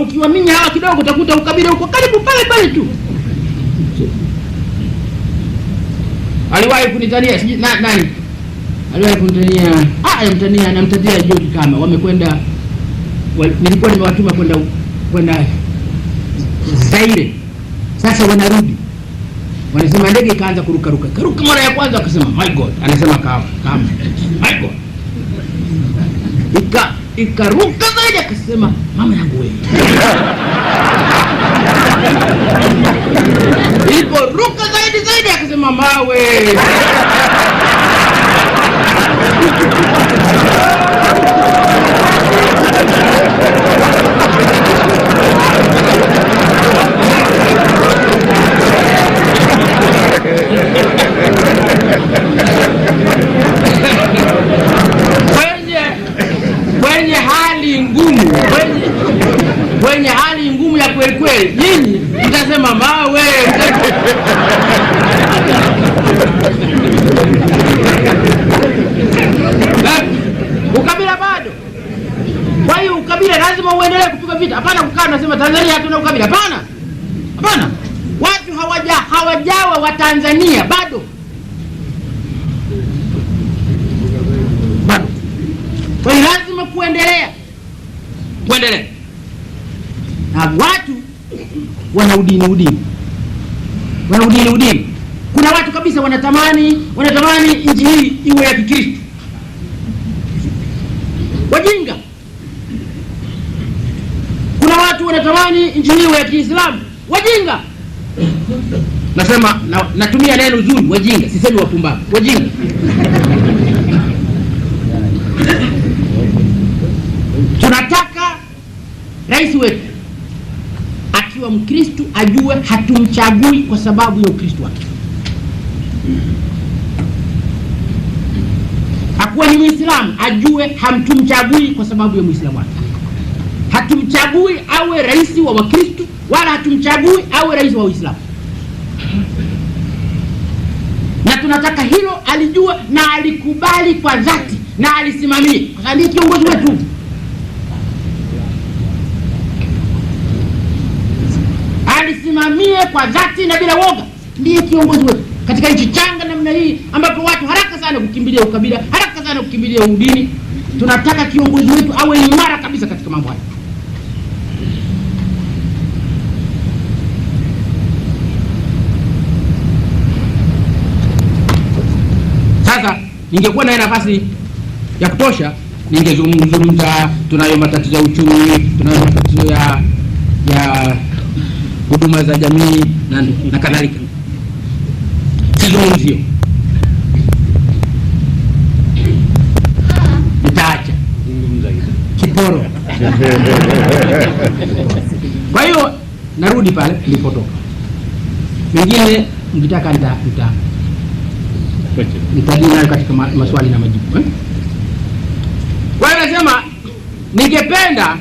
Ukiwa minya hawa kidogo utakuta ukabila uko karibu pale tu. Aliwahi kunitania nani? Aliwahi kunitania namtatia George kama wamekwenda nilikuwa nimewatuma kwenda Zaire. Sasa wanarudi. Wanasema ndege ikaanza kuruka mara ya kwanza akasema my god, anasema kama my god. Ikaruka zaidi akasema mama yangu wewe. Iliporuka zaidi akasema mawe. Kwenye hali ngumu ya kweli nyinyi mtasema mawe. Ukabila bado. Kwa hiyo ukabila lazima uendelee kupiga vita. Hapana kukaa nasema Tanzania hatuna ukabila. Hapana. Watu hawajawa wa Tanzania bado. Kwa hiyo lazima kuendelea. Na watu wana udini. Kuna watu kabisa wanatamani nchi hii iwe ya Kikristo. Wajinga. Kuna watu wanatamani nchi hii iwe ya Kiislamu. Wajinga. Nasema natumia neno zuri, wajinga, sisemi wapumbavu. Wajinga. Tunataka rais wetu akiwa Mkristo ajue hatumchagui kwa sababu ya Ukristo wake. Akuwa ni Muislamu ajue hamtumchagui kwa sababu ya Muislamu wake. Hatumchagui awe rais wa Wakristo wala hatumchagui awe rais wa Uislamu. Na tunataka hilo alijue na alikubali kwa dhati na alisimamie. Kwa sababu ni kiongozi wetu. Alisimamie kwa dhati na bila woga. Ndiye kiongozi wetu. Katika nchi changa namna hii ambapo watu haraka sana kukimbilia ukabila, haraka sana kukimbilia udini, tunataka kiongozi wetu awe imara kabisa katika mambo haya. Sasa ningekuwa na nafasi ya kutosha ningezungumza tunayo matatizo ya uchumi, tunayo matatizo ya huduma za jamii na kadhalika. Sizungumzio. Nitaacha kiporo. Kwa hiyo narudi pale nilipotoka. Mengine mkitaka nitadina katika maswali na majibu. Kwa hiyo nasema ningependa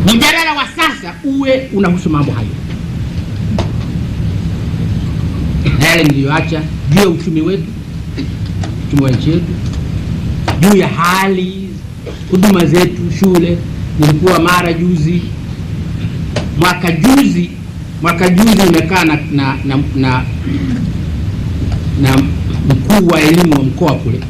mjadala wa sasa uwe unahusu mambo hayo. Yale niliyoacha juu ya uchumi wetu, uchumi wa nchi yetu, juu ya hali huduma zetu, shule. Nilikuwa Mara juzi, mwaka juzi nimekaa na mkuu wa elimu wa mkoa kule,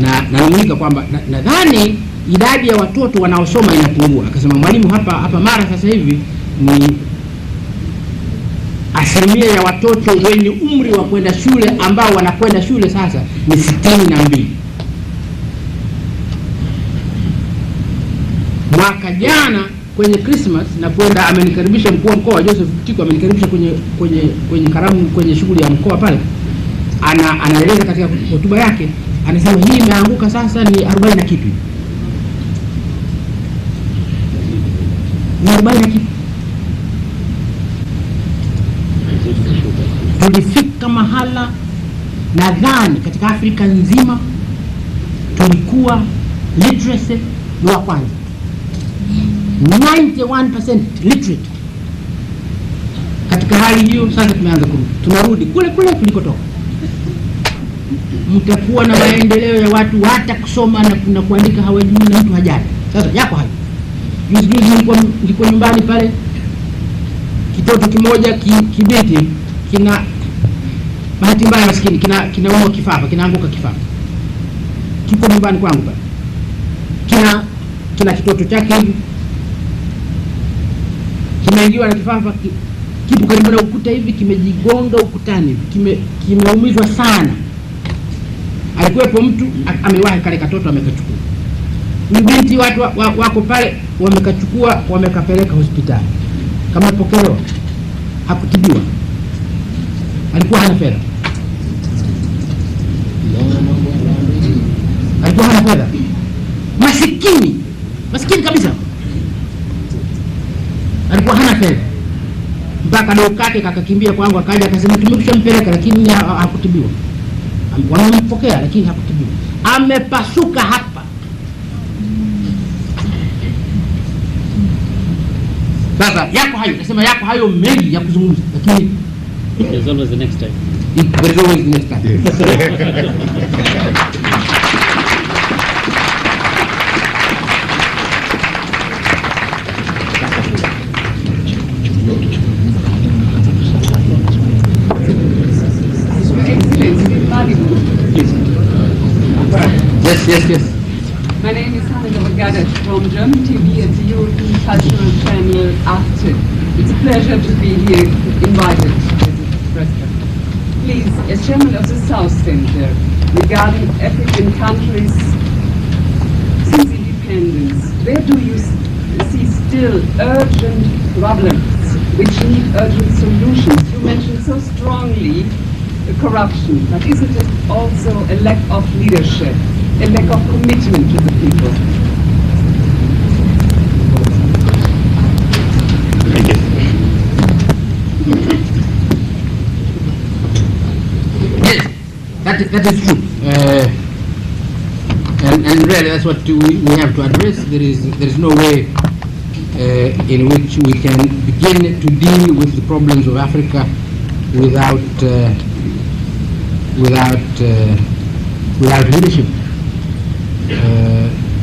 na naamini kwamba nadhani idadi ya watoto wanaosoma inapungua. Akasema mwalimu, hapa Mara sasa hivi ni asilimia ya watoto wenye umri wa kwenda shule ambao wanakwenda shule sasa ni 62. Mwaka jana kwenye Christmas na kwenda, amenikaribisha mkuu wa mkoa Joseph Tiko, amenikaribisha kwenye karamu, kwenye shughuli ya mkoa pale. Anaeleza katika hotuba yake, anasema hii imeanguka sasa ni 40 na kitu. Ni 40 na kitu. Tulifika mahala nadhani katika Afrika nzima tulikuwa literacy ni wa kwanza. 91% literate. Katika hali hiyo sasa tumeanza kurudi. Tunarudi kule tulikotoka. mtakuwa na maendeleo ya watu hata kusoma na kuandika hawajui na mtu hajali. Sasa yako hayo. Juzi nilikuwa nyumbani pale, kitoto kimoja kibeti kina bahati mbaya maskini kinaumwa kifafa, kinaanguka kifafa. Kiko nyumbani kwangu pale. Kina kitoto chake hivi. Kimeingiwa na kifafa, kipo karibu na ukuta hivi, kimejigonga ukutani, kimeumizwa sana. Alikuwepo mtu amewahi kale katoto amekachukua. Ni binti, watu wako pale wamekachukua, wamekapeleka hospitali. Kama pokelewa, hakutibiwa. Alikuwa hana fedha. Alikuwa hana fedha. Masikini kabisa. Alikuwa hana fedha. Mpaka dogo kake kakakimbia kwangu, akaja akasema tumekwishampeleka lakini hakutibiwa. Wanampokea lakini hakutibiwa. Amepasuka hapa. Sasa yako hayo, nasema yako hayo mengi ya kuzungumza, lakini there's always the next time. There's always the next time. Yes. My name is Hannah Gaddett from German TV at the European Cultural Channel Arte. It's a pleasure to be here invited to the president. Please, as chairman of the South Center, regarding African countries since independence, where do you see still urgent problems which need urgent solutions? You mentioned so strongly corruption, but isn't it also a lack of leadership, a lack of commitment to the people? Thank you. Yes, that is true. And really that's what we have to address. There is no way in which we can begin to deal with the problems of Africa without leadership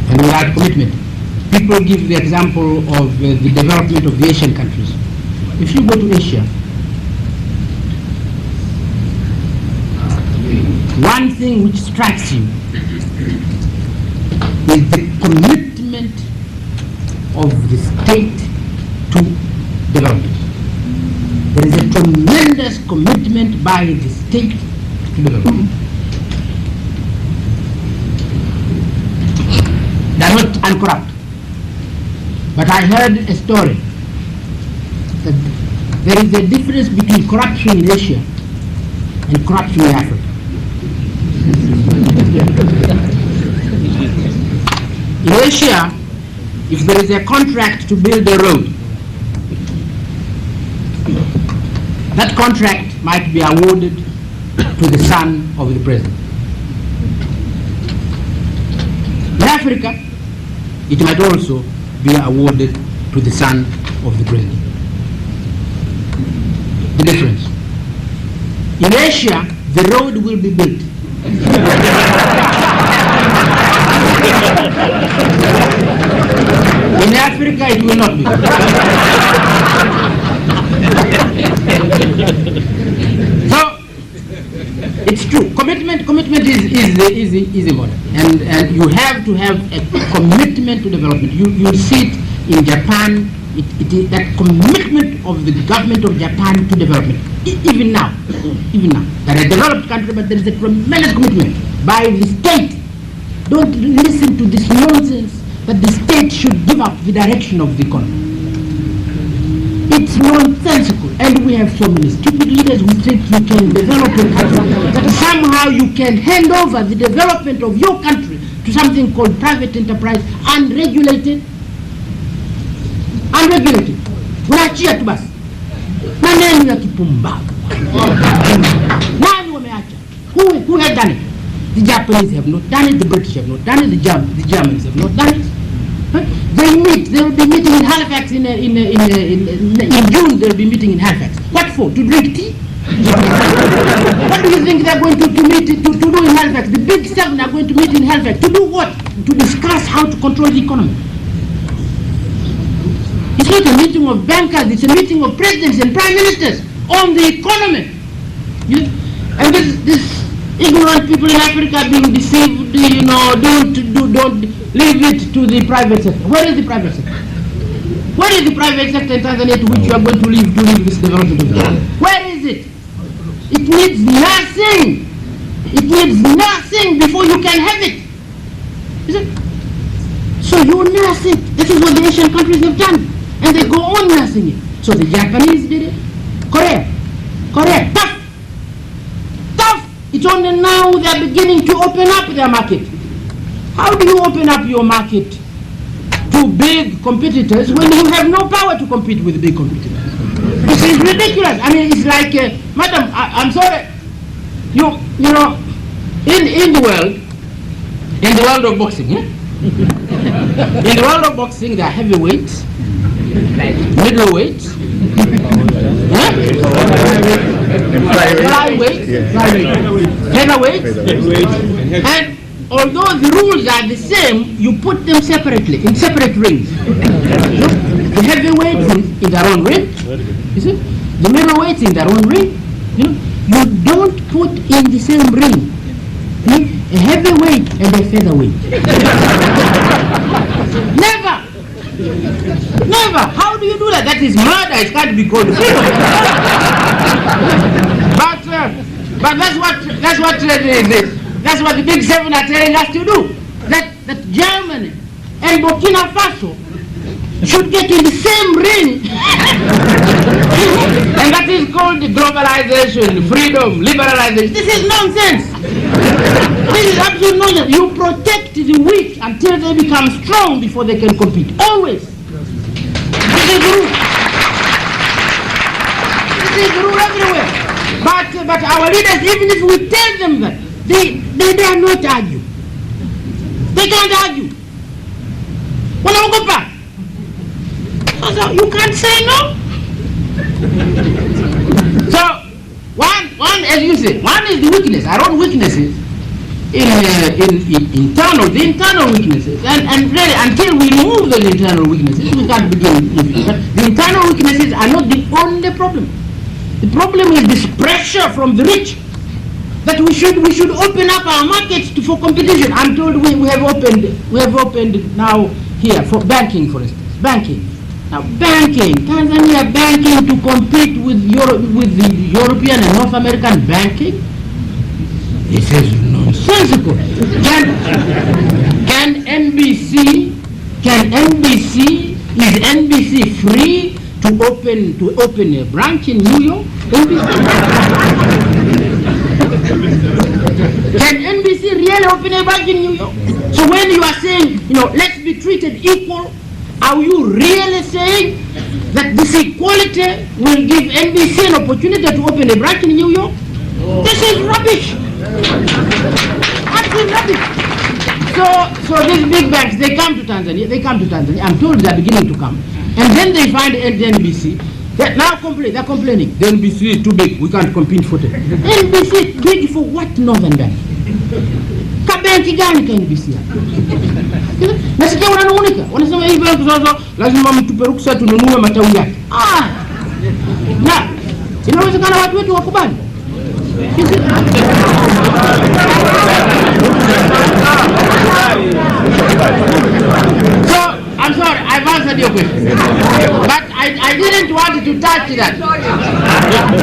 and without commitment. People give the example of the development of the Asian countries. If you go to Asia, one thing which strikes you is the commitment of the state to development. There is a tremendous commitment by the state to development. They are not uncorrupt. But I heard a story that there is a difference between corruption in Asia and corruption in Africa. In Asia, if there is a contract to build a road, that contract might be awarded to the son of the president. In Africa, it might also be awarded to the son of the president. The difference. In Asia, the road will be built. In Africa, it will not be. So, it's true. Commitment is the model, and you have to have a commitment to development. You see it in Japan. It is that commitment of the government of Japan to development. Even now, they're a developed country, but there is a tremendous commitment by the state. Don't listen to this nonsense that the state should give up the direction of the economy. It's nonsensical, and we have so many stupid leaders who think you can develop your country, that somehow you can hand over the development of your country to something called private enterprise, unregulated. Unaachia tu basi. Maneno ya kipumbavu. Nani wameacha? Who had done it? The Japanese have not done it, the British have not done it, the Germans have not done it. They will be meeting in Halifax in June. They'll be meeting in Halifax. What for? To drink tea? What do you think they're going to meet to do in Halifax? The big seven are going to meet in Halifax to do what? To discuss how to control the economy. It's not a meeting of bankers, it's a meeting of presidents and prime ministers on the economy. And this ignorant people in Africa are being deceived, don't leave it to the private sector. Where is the private sector? Where is the private sector in Tanzania to which you are going to leave this development of the economy? Where is it? It needs nothing. It needs nothing before you can have it. Is it? So you nurse it. This is what the Asian countries have done. And they go on nursing it. So the Japanese did it. Korea. Tough. It's only now they're beginning to open up their market. How do you open up your market to big competitors when you have no power to compete with big competitors? This is ridiculous. I mean, it's like, madam, I'm sorry. You know, in the world of boxing, in the world of boxing, there are heavyweights, middleweights, flyweights, heavyweights, and although the rules are the same, you put them separately, in separate rings. The heavyweights in their own ring, you see? The middleweights in their own ring. You don't put in the same ring a heavyweight and a featherweight. Never. How do you do that? That is murder. It can't be called freedom. But that's what trade is. That's what the big seven are telling us to do. That Germany and Burkina Faso should get in the same ring. And that is called globalization, freedom, liberalization. This is nonsense. This is absolute nonsense. You protect the weak until they become strong before they can compete. Always. This is the rule. This is the rule everywhere. But our leaders, even if we tell them that, they dare not argue. They can't argue. Wanaogopa. So you can't say no. So one, as you say, one is the weakness. Our own weaknesses in the internal weaknesses, and really until we remove those internal weaknesses, we can't begin. The internal weaknesses are not the only problem. The problem is this pressure from the rich that we should open up our markets for competition. I'm told we have opened now here for banking, for instance, banking. Now Tanzania banking to compete with the European and North American banking. This is nonsensical. Is NBC free to open a branch in New York? Can NBC really open a branch in New York? So when you are saying, let's be treated equal, are you really saying that this equality will give NBC an opportunity to open a branch in New York? This is rubbish. Absolute rubbish. So these big banks, they come to Tanzania. I'm told they're beginning to come. And then they find the NBC. They're complaining. The NBC is too big. We can't compete for it. NBC is big for what Northern Bank? Kabenki gani ka NBC? Nasikia wananung'unika. Wanasema hii bank sasa lazima mtupe ruksa tununue matawi yake. Na inawezekana watu wetu wakubali. So, I'm sorry, I've answered your question. But I didn't want to touch that.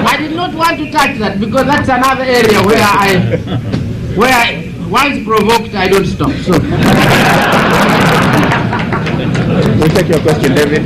I did not want to touch that because that's another area where once provoked, I don't stop. So. We'll take your question, David.